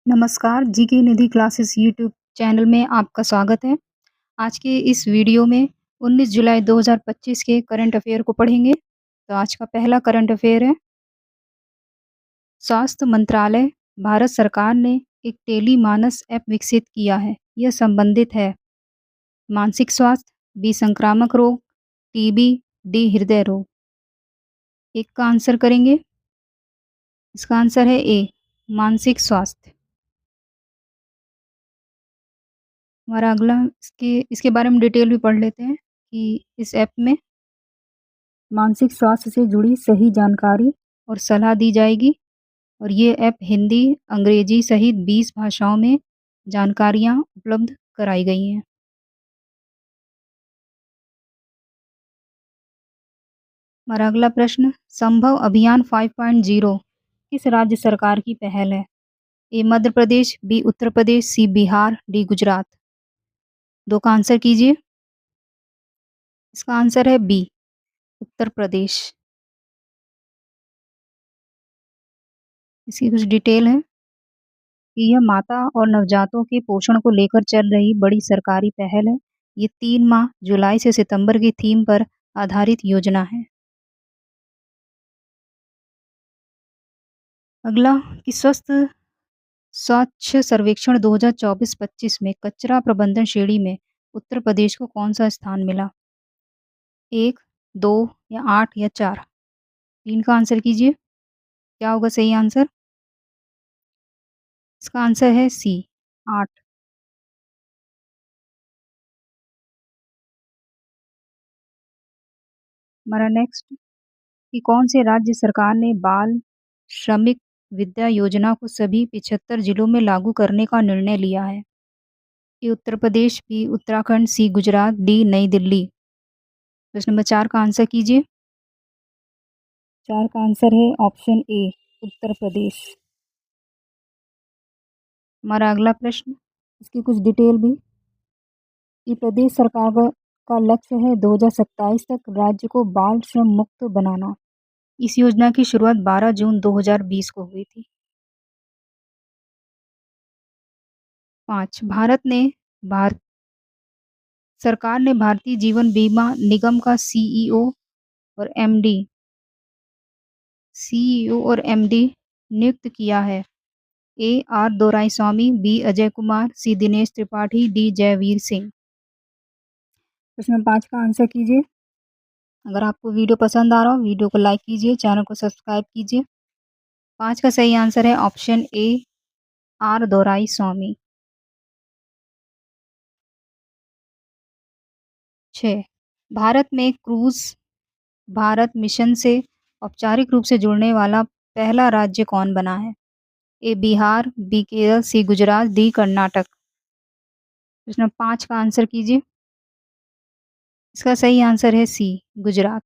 नमस्कार, जीके निधि classes YouTube channel में आपका स्वागत है। आज के इस वीडियो में 19 जुलाई 2025 के करंट अफ़ेयर को पढ़ेंगे। तो आज का पहला करंट अफ़ेयर है, स्वास्थ्य मंत्रालय, भारत सरकार ने एक टेली मानस ऐप विकसित किया है। यह संबंधित है मानसिक स्वास्थ्य, बी संक्रामक रोग, टीबी, डी हृदय रोग। एक का आंसर करेंगे। इसका आंसर है ए, मानसिक स्वास्थ्य। हमारा अगला इसके बारे में डिटेल भी पढ़ लेते हैं कि इस ऐप में मानसिक स्वास्थ्य से जुड़ी सही जानकारी और सलाह दी जाएगी और ये ऐप हिंदी, अंग्रेजी सहित 20 भाषाओं में जानकारियाँ उपलब्ध कराई गई हैं। हमारा अगला प्रश्न, संभव अभियान 5.0 किस राज्य सरकार की पहल है? ए मध्य प्रदेश, बी उत्तर प्रदेश, सी बिहार, डी गुजरात। दो का आंसर कीजिए। इसका आंसर है बी, उत्तर प्रदेश। इसकी कुछ डिटेल है कि यह माता और नवजातों के पोषण को लेकर चल रही बड़ी सरकारी पहल है। ये 3 माह जुलाई से सितंबर की थीम पर आधारित योजना है। अगला कि स्वच्छ सर्वेक्षण 2024-25 में कचरा प्रबंधन श्रेणी में उत्तर प्रदेश को कौन-सा स्थान मिला? 1, 2 या 8 या 4? 3 का आंसर कीजिए। क्या होगा सही आंसर? इसका आंसर है सी, 8। हमारा नेक्स्ट कि कौन से राज्य सरकार ने बाल श्रमिक विद्या योजना को सभी 75 जिलों में लागू करने का निर्णय लिया है? ए उत्तर प्रदेश, बी उत्तराखंड, सी गुजरात, डी नई दिल्ली। प्रश्न नंबर 4 का आंसर कीजिए। 4 का आंसर है ऑप्शन ए, उत्तर प्रदेश। हमारा अगला प्रश्न, इसकी कुछ डिटेल भी कि प्रदेश सरकार का लक्ष्य है 2027 तक राज्य को बाल श्रम मुक्त बनाना। इस योजना की शुरुआत 12 जून 2020 को हुई थी। 5 भारत सरकार ने भारतीय जीवन बीमा निगम का और एमडी और एमडी नियुक्त किया है। A R Doraiswamy, B Ajay Kumar, C Dinesh Tripathi, D Jaiveer Singh. प्रश्न 5 का आंसर कीजिए। अगर आपको वीडियो पसंद आ रहा हो, वीडियो को लाइक कीजिए, चैनल को सब्सक्राइब कीजिए। 5 का सही आंसर है option A, R Doraiswamy. 6 Bharat में क्रूज भारत मिशन से औपचारिक रूप से जुड़ने वाला पहला राज्य कौन बना है? ए बिहार, बी केरल, सी गुजरात, डी कर्नाटक। प्रश्न 5 का आंसर कीजिए। इसका सही आंसर है सी, गुजरात।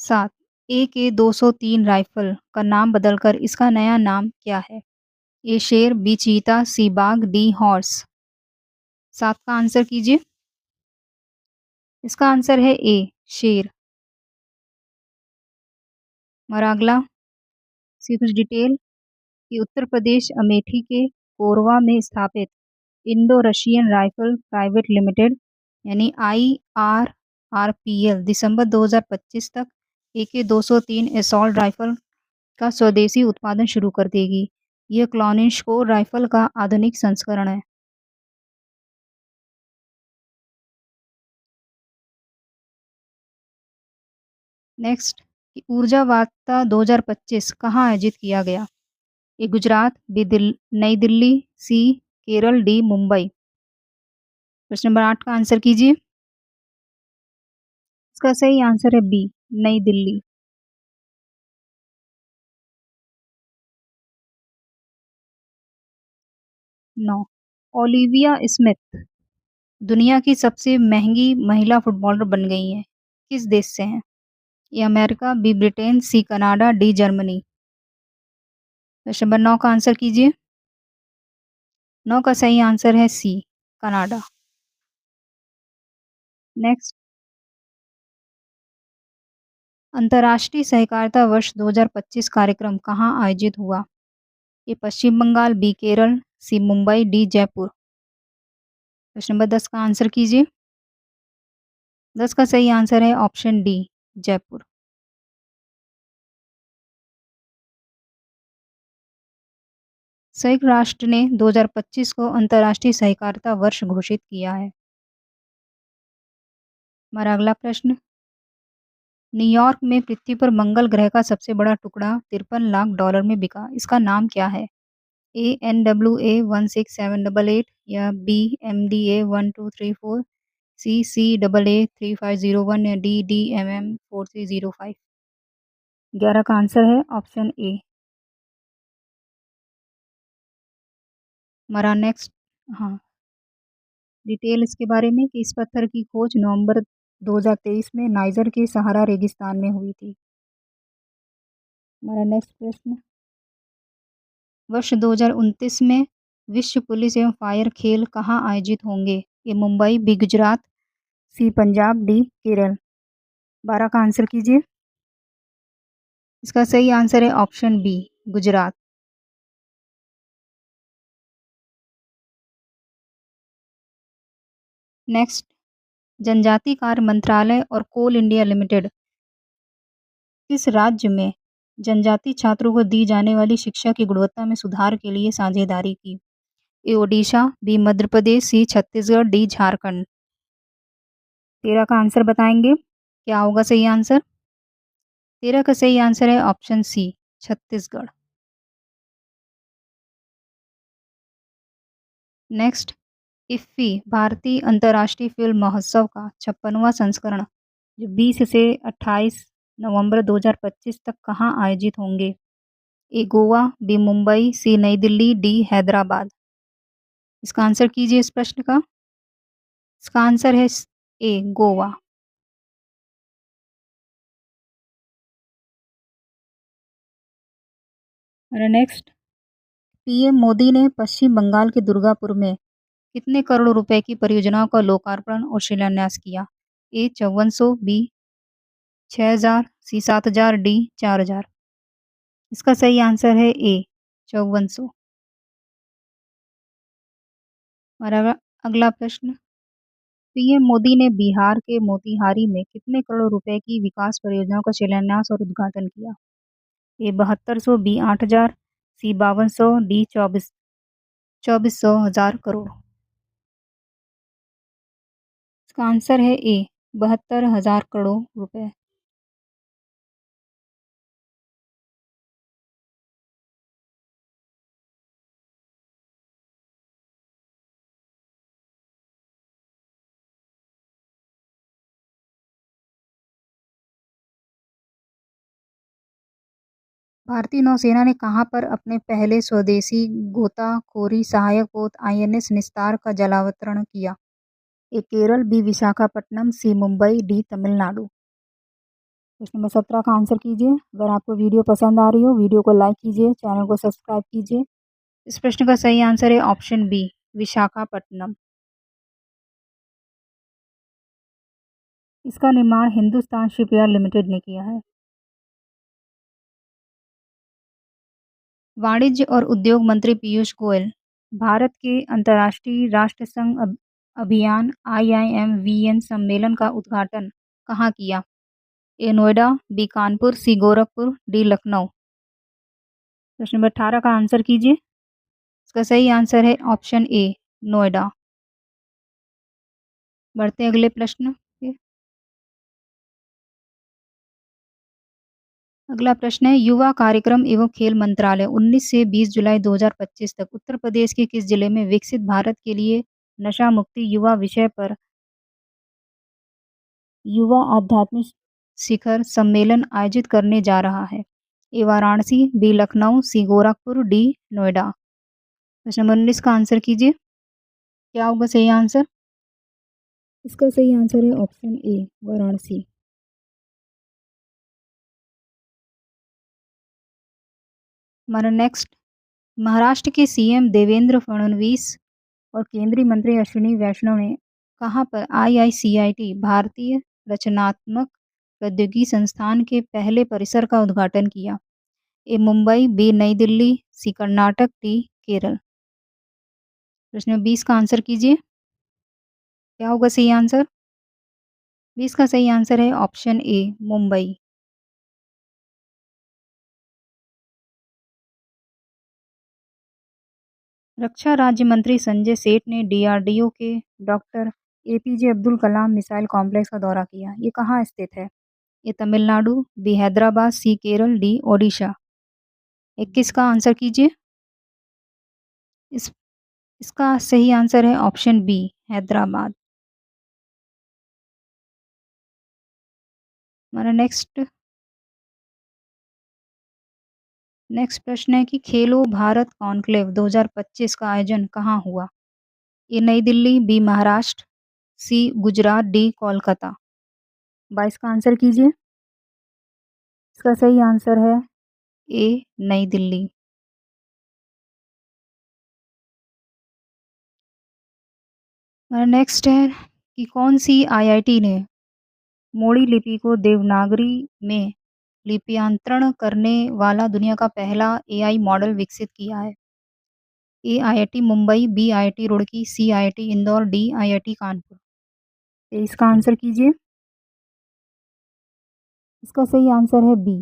7 ए के 203 राइफल का नाम बदलकर इसका नया नाम क्या है? ए शेर, बी चीता, सी बाघ, डी हॉर्स। 7 का आंसर कीजिए। इसका आंसर है ए, शेर। हमारा अगला सी कुछ डिटेल कि उत्तर प्रदेश अमेठी के कोरवा में स्थापित Indo Russian rifle private limited यानी IRRPL दिसंबर 2025 तक AK-203 असॉल्ट राइफल का स्वदेशी उत्पादन शुरू कर देगी। यह क्लॉनिशकोर राइफल का आधुनिक संस्करण है। नेक्स्ट कि ऊर्जा वार्ता 2025 कहाँ आयोजित किया गया? ए गुजरात, बी नई दिल्ली, सी केरल, डी मुंबई। प्रश्न नंबर 8 का आंसर कीजिए। इसका सही आंसर है बी, नई दिल्ली। 9 ओलिविया स्मिथ दुनिया की सबसे महंगी महिला फुटबॉलर बन गई हैं। किस देश से हैं? A America, B Britain, C Canada, D Germany. प्रश्न नंबर 9 का आंसर कीजिए। 9 का सही आंसर है सी, कनाडा। नेक्स्ट अंतर्राष्ट्रीय सहकारिता वर्ष 2025 कार्यक्रम कहाँ आयोजित हुआ? ए पश्चिम बंगाल, बी केरल, सी मुंबई, डी जयपुर। प्रश्न नंबर 10 का आंसर कीजिए। 10 का सही आंसर है ऑप्शन डी, जयपुर। संयुक्त राष्ट्र ने 2025 को अंतर्राष्ट्रीय सहकारिता वर्ष घोषित किया है। हमारा अगला प्रश्न, न्यूयॉर्क में पृथ्वी पर मंगल ग्रह का सबसे बड़ा टुकड़ा 53 लाख डॉलर में बिका। इसका नाम क्या है? ए NWA 16788 या बी MDA 1234, सी CAA 3501 या डी DMM 4305। 11 का आंसर है ऑप्शन ए। हमारा नेक्स्ट, हाँ, डिटेल इसके बारे में कि इस पत्थर की खोज नवंबर 2023 में नाइजर के सहारा रेगिस्तान में हुई थी। हमारा नेक्स्ट प्रश्न, वर्ष 2029 में विश्व पुलिस एवं फायर खेल कहाँ आयोजित होंगे? ए मुंबई, बी गुजरात, सी पंजाब, डी केरल। 12 का आंसर कीजिए। इसका सही आंसर है ऑप्शन बी, गुजरात। नेक्स्ट, जनजाति कार्य मंत्रालय और कोल इंडिया लिमिटेड किस राज्य में जनजाति छात्रों को दी जाने वाली शिक्षा की गुणवत्ता में सुधार के लिए साझेदारी की? ए ओडिशा, बी मध्य प्रदेश, सी छत्तीसगढ़, डी झारखंड। 13 का आंसर बताएंगे, क्या होगा सही आंसर? 13 का सही आंसर है option C, Chhattisgarh. Next, IFFI भारतीय अंतर्राष्ट्रीय फिल्म महोत्सव का 56वां संस्करण जो 20 से 28 नवंबर 2025 तक कहाँ आयोजित होंगे? ए गोवा, बी मुंबई, सी नई दिल्ली, डी हैदराबाद। इसका आंसर कीजिए इस प्रश्न का। इसका आंसर है ए गोवा। और नेक्स्ट, पीएम मोदी ने पश्चिम बंगाल के दुर्गापुर में कितने करोड़ रुपए की परियोजनाओं का लोकार्पण और शिलान्यास किया? ए 5400, बी 6000, सी 7000, डी 4000। इसका सही आंसर है ए 5400। और अगला प्रश्न, पीएम मोदी ने बिहार के मोतिहारी में कितने करोड़ रुपए की विकास परियोजनाओं का शिलान्यास और उद्घाटन किया? ए 7200, बी 8000, सी 5200, डी 2400 हजार करोड़। इसका आंसर है ए 72,000 करोड़ रुपए। भारतीय नौसेना ने कहाँ पर अपने पहले स्वदेशी गोताखोरी सहायक पोत INS निस्तार का जलावतरण किया? ए केरल, बी विशाखापट्टनम, सी मुंबई, डी तमिलनाडु। प्रश्न नंबर 17 का आंसर कीजिए। अगर आपको वीडियो पसंद आ रही हो, वीडियो को लाइक कीजिए, चैनल को सब्सक्राइब कीजिए। इस प्रश्न का सही आंसर है ऑप्शन बी, विशाखापट्टनम। इसका निर्माण हिंदुस्तान शिपयार्ड लिमिटेड ने किया है। वाणिज्य और उद्योग मंत्री पीयूष गोयल भारत के अंतर्राष्ट्रीय राष्ट्र संघ अभियान IIMVN सम्मेलन का उद्घाटन कहाँ किया? ए नोएडा, बी कानपुर, सी गोरखपुर, डी लखनऊ। प्रश्न नंबर 18 का आंसर कीजिए। इसका सही आंसर है ऑप्शन ए, नोएडा। बढ़ते अगले प्रश्न पे। अगला प्रश्न है, युवा कार्यक्रम एवं खेल मंत्रालय 19 से 20 जुलाई 2025 तक उत्तर प्रदेश के किस जिले में विकसित भारत के लिए नशा मुक्ति युवा विषय पर युवा आध्यात्मिक शिखर सम्मेलन आयोजित करने जा रहा है? ए वाराणसी, बी लखनऊ, सी गोरखपुर, डी नोएडा। प्रश्न नंबर 19 का आंसर कीजिए, क्या होगा सही आंसर? इसका सही आंसर है ऑप्शन ए, वाराणसी। हमारा नेक्स्ट, महाराष्ट्र के CM देवेंद्र फडणवीस और केंद्रीय मंत्री अश्विनी वैष्णव ने कहाँ पर IICIT भारतीय रचनात्मक प्रौद्योगिकी संस्थान के पहले परिसर का उद्घाटन किया? ए मुंबई, बी नई दिल्ली, सी कर्नाटक, डी केरल। प्रश्न 20 का आंसर कीजिए। क्या होगा सही आंसर? 20 का सही आंसर है ऑप्शन ए मुंबई। रक्षा राज्य मंत्री संजय सेठ ने डीआरडीओ के doctor APJ Abdul Kalam missile complex का दौरा किया। ये कहाँ स्थित है? ए तमिलनाडु, बी हैदराबाद, सी केरल, डी ओडिशा। 21 का आंसर कीजिए। इस इसका सही आंसर है ऑप्शन बी हैदराबाद। हमारा नेक्स्ट प्रश्न है कि खेलो भारत कॉन्क्लेव 2025 का आयोजन कहाँ हुआ? ए नई दिल्ली, बी महाराष्ट्र, सी गुजरात, डी कोलकाता। 22 का आंसर कीजिए। इसका सही आंसर है ए नई दिल्ली। हमारा नेक्स्ट है कि कौन सी आईआईटी ने मोड़ी लिपि को देवनागरी में लिप्यांतरण करने वाला दुनिया का पहला एआई मॉडल विकसित किया है? A IIT Mumbai, B IIT Roorkee, C IIT Indore, D IIT Kanpur. तो इसका आंसर कीजिए। इसका सही आंसर है बी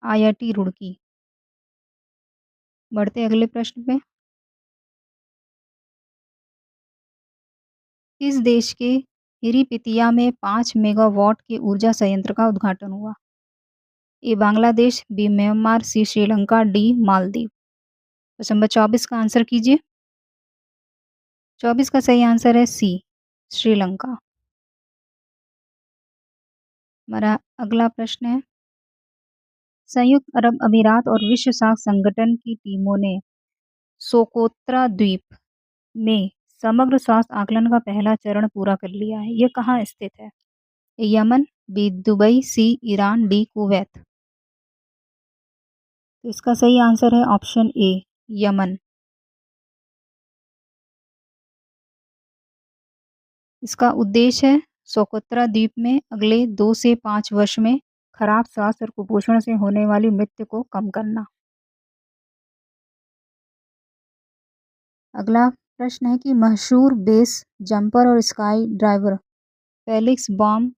आईआईटी रुड़की। बढ़ते अगले प्रश्न पे। किस देश के हिरिपितिया में 5 मेगावाट के ऊर्जा संयंत्र का उद्घाटन हुआ? A Bangladesh, B Myanmar, C Sri Lanka, D Maldives. Question number 24 का आंसर कीजिए। 24 का सही आंसर है सी श्रीलंका। हमारा अगला प्रश्न है संयुक्त अरब अमीरात और विश्व स्वास्थ्य संगठन की टीमों ने सोकोत्रा द्वीप में समग्र स्वास्थ्य आकलन का पहला चरण पूरा कर लिया है। ये कहाँ स्थित है? ए यमन, बी दुबई, सी ईरान, डी कुवैत। तो इसका सही आंसर है ऑप्शन ए यमन। इसका उद्देश्य है सोकोत्रा द्वीप में अगले 2 से 5 वर्ष में खराब स्वास्थ्य और कुपोषण से होने वाली मृत्यु को कम करना। अगला प्रश्न है कि मशहूर बेस जंपर और skydiver Felix Baum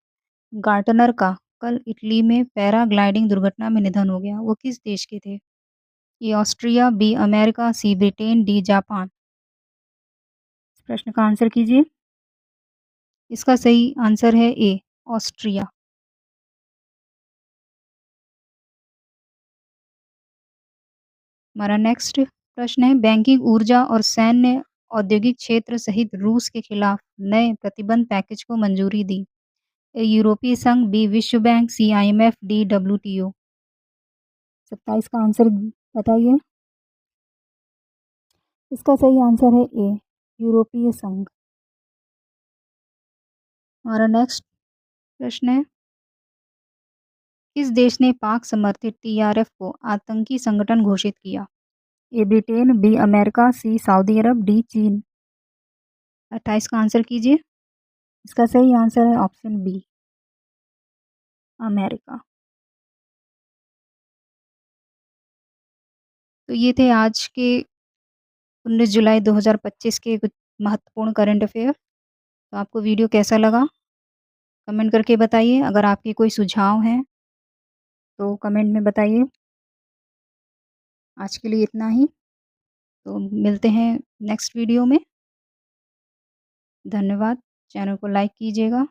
Gartner का कल इटली में पैराग्लाइडिंग दुर्घटना में निधन हो गया। वो किस देश के थे? ए ऑस्ट्रिया, बी अमेरिका, सी ब्रिटेन, डी जापान। इस प्रश्न का आंसर कीजिए। इसका सही आंसर है ए ऑस्ट्रिया। हमारा नेक्स्ट प्रश्न है बैंकिंग, ऊर्जा और सैन्य औद्योगिक क्षेत्र सहित रूस के खिलाफ नए प्रतिबंध पैकेज को मंजूरी दी। ए यूरोपीय संघ, बी विश्व बैंक, सी आईएमएफ, डी डब्ल्यूटीओ। 27 का आंसर बताइए। इसका सही आंसर है ए यूरोपीय संघ। हमारा नेक्स्ट प्रश्न है किस देश ने पाक समर्थित टीआरएफ को आतंकी संगठन घोषित किया? A Britain, B America, C Saudi Arabia, D चीन। 28 का आंसर कीजिए। इसका सही आंसर है ऑप्शन बी अमेरिका। तो ये थे आज के 19 जुलाई 2025 के कुछ महत्वपूर्ण करंट अफेयर। तो आपको वीडियो कैसा लगा कमेंट करके बताइए। अगर आपके कोई सुझाव हैं तो कमेंट में बताइए। आज के लिए इतना ही। तो मिलते हैं नेक्स्ट वीडियो में। धन्यवाद। चैनल को लाइक कीजिएगा।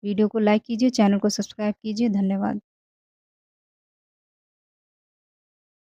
वीडियो को लाइक कीजिए, चैनल को सब्सक्राइब कीजिए। धन्यवाद।